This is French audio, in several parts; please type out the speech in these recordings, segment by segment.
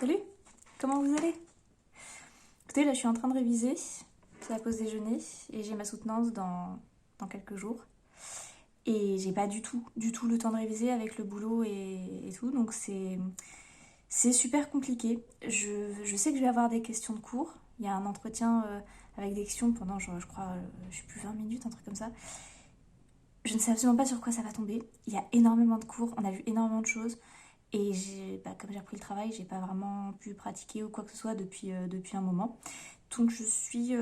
Salut, comment vous allez? Écoutez, là je suis en train de réviser, c'est la pause déjeuner et j'ai ma soutenance dans quelques jours. Et j'ai pas du tout le temps de réviser avec le boulot et tout, donc c'est super compliqué. Je sais que je vais avoir des questions de cours, il y a un entretien avec des questions pendant je crois, je sais plus, 20 minutes, un truc comme ça. Je ne sais absolument pas sur quoi ça va tomber, il y a énormément de cours, on a vu énormément de choses. Et comme j'ai repris le travail, j'ai pas vraiment pu pratiquer ou quoi que ce soit depuis un moment. Donc je suis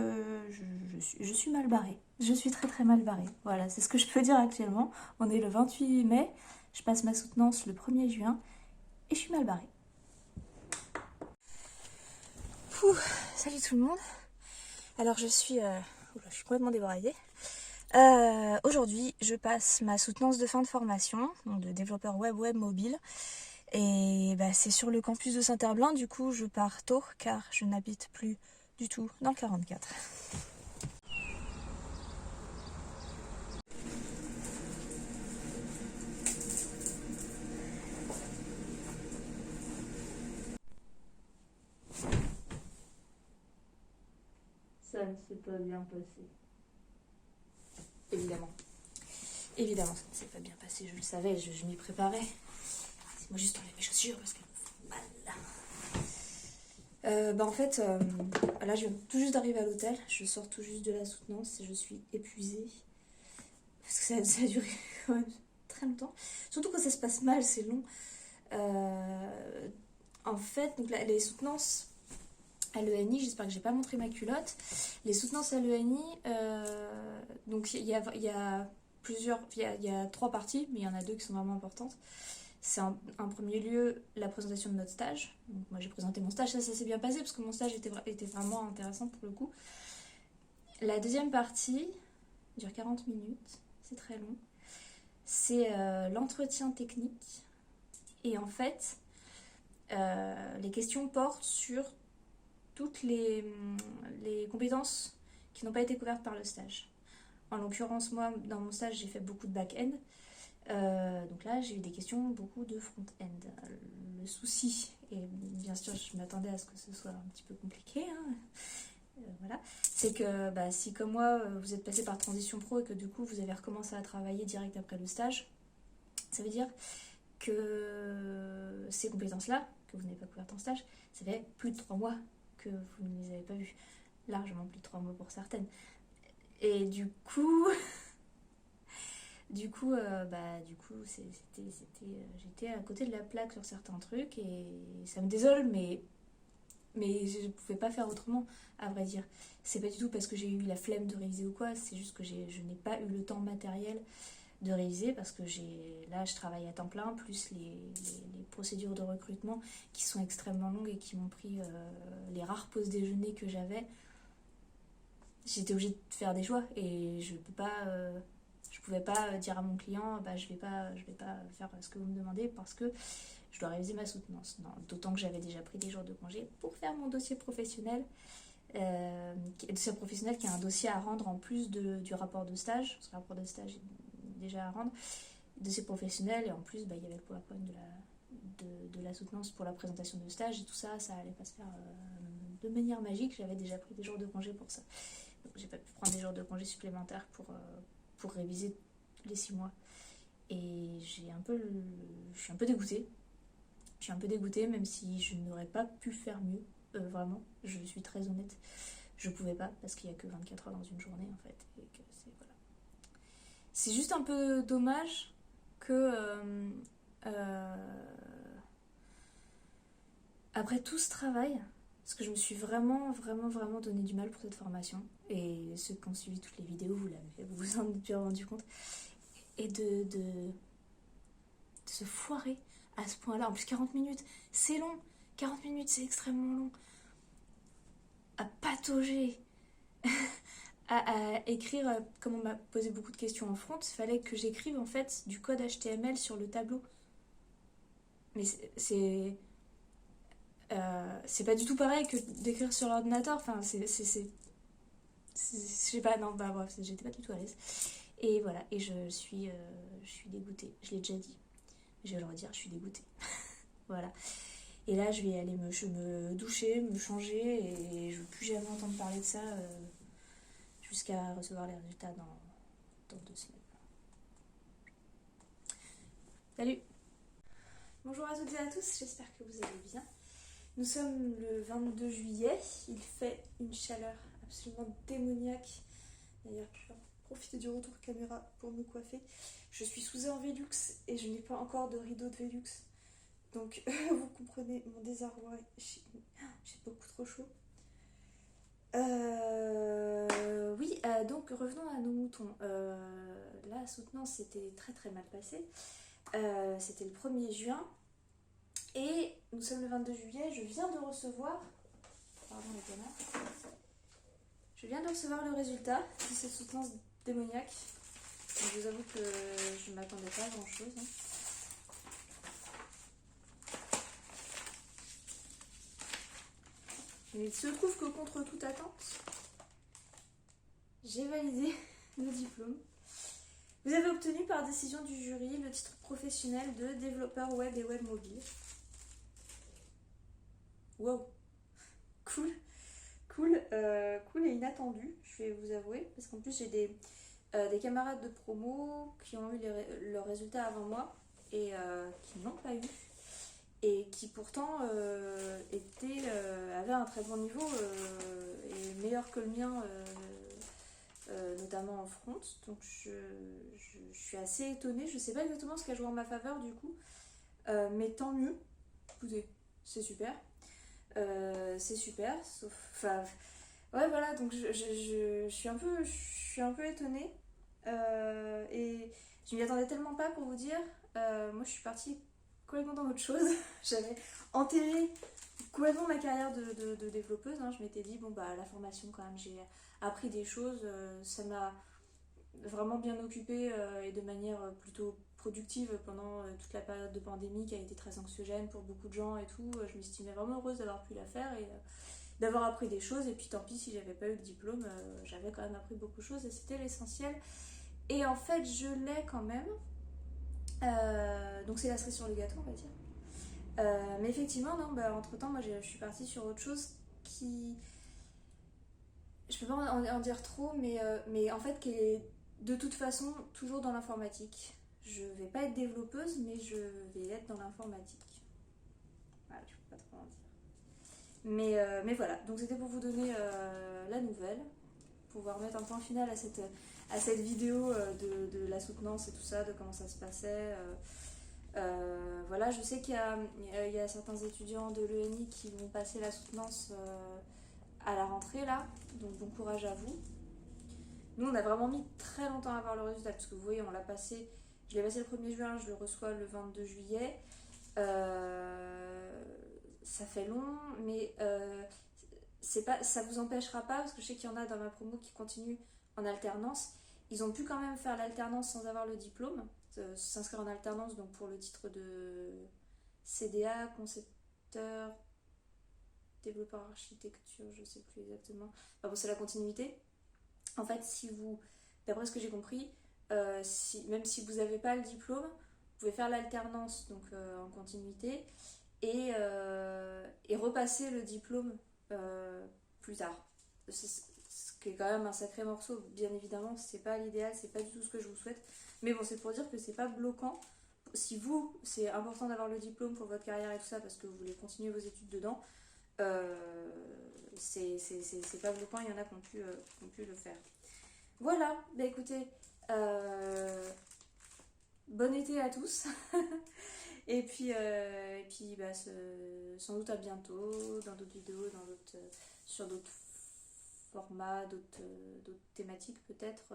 mal barrée. Je suis très très mal barrée. Voilà, c'est ce que je peux dire actuellement. On est le 28 mai, je passe ma soutenance le 1er juin et je suis mal barrée. Ouh, salut tout le monde. Alors je suis complètement débraillée. Aujourd'hui, je passe ma soutenance de fin de formation, donc de développeur web mobile. Et c'est sur le campus de Saint-Herblain, du coup je pars tôt car je n'habite plus du tout dans le 44. Ça ne s'est pas bien passé. Évidemment. Évidemment, ça ne s'est pas bien passé, je le savais, je m'y préparais. Laisse-moi juste enlever mes chaussures parce qu'elles me font mal. En fait, là je viens tout juste d'arriver à l'hôtel, je sors tout juste de la soutenance et je suis épuisée. Parce que ça a duré quand même très longtemps. Surtout quand ça se passe mal, c'est long. En fait, donc là, les soutenances à l'ENI, j'espère que j'ai pas montré ma culotte. Les soutenances à l'ENI, donc il y a 3 parties, mais il y en a 2 qui sont vraiment importantes. C'est en premier lieu la présentation de notre stage. Donc moi j'ai présenté mon stage, ça s'est bien passé parce que mon stage était vraiment intéressant pour le coup. La deuxième partie dure 40 minutes, c'est très long. C'est l'entretien technique. Et en fait, les questions portent sur toutes les compétences qui n'ont pas été couvertes par le stage. En l'occurrence, moi, dans mon stage, j'ai fait beaucoup de back-end. Donc là, j'ai eu des questions, beaucoup de front-end. Le souci, et bien sûr, je m'attendais à ce que ce soit un petit peu compliqué, hein, voilà, c'est que si comme moi, vous êtes passé par Transition Pro et que du coup, vous avez recommencé à travailler direct après le stage, ça veut dire que ces compétences-là, que vous n'avez pas couvertes en stage, ça fait plus de 3 mois que vous ne les avez pas vues. Largement plus de 3 mois pour certaines. Et du coup... j'étais à côté de la plaque sur certains trucs et ça me désole, mais je ne pouvais pas faire autrement, à vrai dire. C'est pas du tout parce que j'ai eu la flemme de réviser ou quoi, c'est juste que je n'ai pas eu le temps matériel de réviser parce que là je travaille à temps plein, plus les procédures de recrutement qui sont extrêmement longues et qui m'ont pris les rares pauses déjeuner que j'avais. J'étais obligée de faire des choix et je pouvais pas dire à mon client je vais pas faire ce que vous me demandez parce que je dois réviser ma soutenance. Non, d'autant que j'avais déjà pris des jours de congé pour faire mon dossier professionnel. Dossier professionnel qui est un dossier à rendre en plus du rapport de stage. Ce rapport de stage est déjà à rendre. Dossier professionnel et en plus il y avait le PowerPoint de la soutenance pour la présentation de stage et tout ça, ça allait pas se faire de manière magique. J'avais déjà pris des jours de congé pour ça. Donc j'ai pas pu prendre des jours de congé supplémentaires pour réviser les 6 mois. Et je suis un peu dégoûtée. Je suis un peu dégoûtée, même si je n'aurais pas pu faire mieux. Vraiment, je suis très honnête. Je pouvais pas, parce qu'il n'y a que 24 heures dans une journée, en fait. Et que voilà. C'est juste un peu dommage que... après tout ce travail, parce que je me suis vraiment donné du mal pour cette formation, et ceux qui ont suivi toutes les vidéos, vous vous en êtes bien rendu compte, et de se foirer à ce point-là. En plus, 40 minutes, c'est long. 40 minutes, c'est extrêmement long. À patauger, à écrire, comme on m'a posé beaucoup de questions en front, il fallait que j'écrive en fait du code HTML sur le tableau. Mais c'est pas du tout pareil que d'écrire sur l'ordinateur. Enfin, je sais pas, non, bref, j'étais pas du tout à l'aise. Et voilà, et je suis dégoûtée. Je l'ai déjà dit. Je vais le redire, je suis dégoûtée. Voilà. Et là, je vais aller me doucher, me changer et je ne veux plus jamais entendre parler de ça jusqu'à recevoir les résultats dans 2 semaines. Salut! Bonjour à toutes et à tous, j'espère que vous allez bien. Nous sommes le 22 juillet, il fait une chaleur absolument démoniaque. D'ailleurs, je vais profiter du retour caméra pour me coiffer. Je suis sous un Velux et je n'ai pas encore de rideau de Velux. Donc vous comprenez mon désarroi, j'ai beaucoup trop chaud. Donc revenons à nos moutons. La soutenance s'était très très mal passée. C'était le 1er juin. Et nous sommes le 22 juillet, je viens de recevoir... Pardon les canards. Je viens de recevoir le résultat de cette soutenance démoniaque. Donc, je vous avoue que je ne m'attendais pas à grand chose. Mais il se trouve que contre toute attente, j'ai validé le diplôme. Vous avez obtenu par décision du jury le titre professionnel de développeur web et web mobile. Wow, cool et inattendu, je vais vous avouer, parce qu'en plus j'ai des camarades de promo qui ont eu leurs résultats avant moi et qui n'ont pas eu, et qui pourtant avaient un très bon niveau et meilleur que le mien, notamment en front. Donc je suis assez étonnée, je sais pas exactement ce qui a joué en ma faveur du coup, mais tant mieux, écoutez, c'est super. Sauf... Enfin, ouais, voilà, donc je suis un peu étonnée. Et je m'y attendais tellement pas pour vous dire. Moi, je suis partie complètement dans autre chose. J'avais enterré complètement ma carrière de développeuse. Je m'étais dit, bon, bah, la formation, quand même, j'ai appris des choses. Ça m'a vraiment bien occupée et de manière plutôt productive pendant toute la période de pandémie qui a été très anxiogène pour beaucoup de gens et tout. Je m'estimais vraiment heureuse d'avoir pu la faire et d'avoir appris des choses. Et puis tant pis si j'avais pas eu le diplôme, j'avais quand même appris beaucoup de choses et c'était l'essentiel. Et en fait, je l'ai quand même. Donc c'est la cerise sur le gâteau, on va dire. Mais effectivement, non, entre temps, moi je suis partie sur autre chose qui... Je peux pas en dire trop, mais en fait qui est de toute façon toujours dans l'informatique. Je vais pas être développeuse, mais je vais être dans l'informatique. Voilà, je peux pas trop en dire. Mais voilà, donc c'était pour vous donner la nouvelle, pouvoir mettre un point final à cette vidéo de la soutenance et tout ça, de comment ça se passait. Voilà, je sais qu'il y a certains étudiants de l'ENI qui vont passer la soutenance à la rentrée là, donc bon courage à vous. Nous on a vraiment mis très longtemps à avoir le résultat, parce que vous voyez, je l'ai passé le 1er juin, je le reçois le 22 juillet. Ça fait long, mais ça vous empêchera pas, parce que je sais qu'il y en a dans ma promo qui continuent en alternance. Ils ont pu quand même faire l'alternance sans avoir le diplôme, s'inscrire en alternance donc pour le titre de CDA, concepteur, développeur architecture, je sais plus exactement. Enfin bon, c'est la continuité. En fait, d'après ce que j'ai compris, même si vous n'avez pas le diplôme, vous pouvez faire l'alternance donc en continuité et repasser le diplôme plus tard. Ce qui est quand même un sacré morceau, bien évidemment, c'est pas l'idéal, c'est pas du tout ce que je vous souhaite. Mais bon, c'est pour dire que c'est pas bloquant. Si vous, c'est important d'avoir le diplôme pour votre carrière et tout ça parce que vous voulez continuer vos études dedans, c'est pas bloquant, il y en a qui ont pu le faire. Voilà, bah écoutez, bon été à tous. Et puis sans doute à bientôt dans d'autres vidéos, sur d'autres formats, d'autres thématiques peut-être.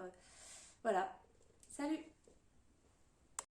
Voilà, salut!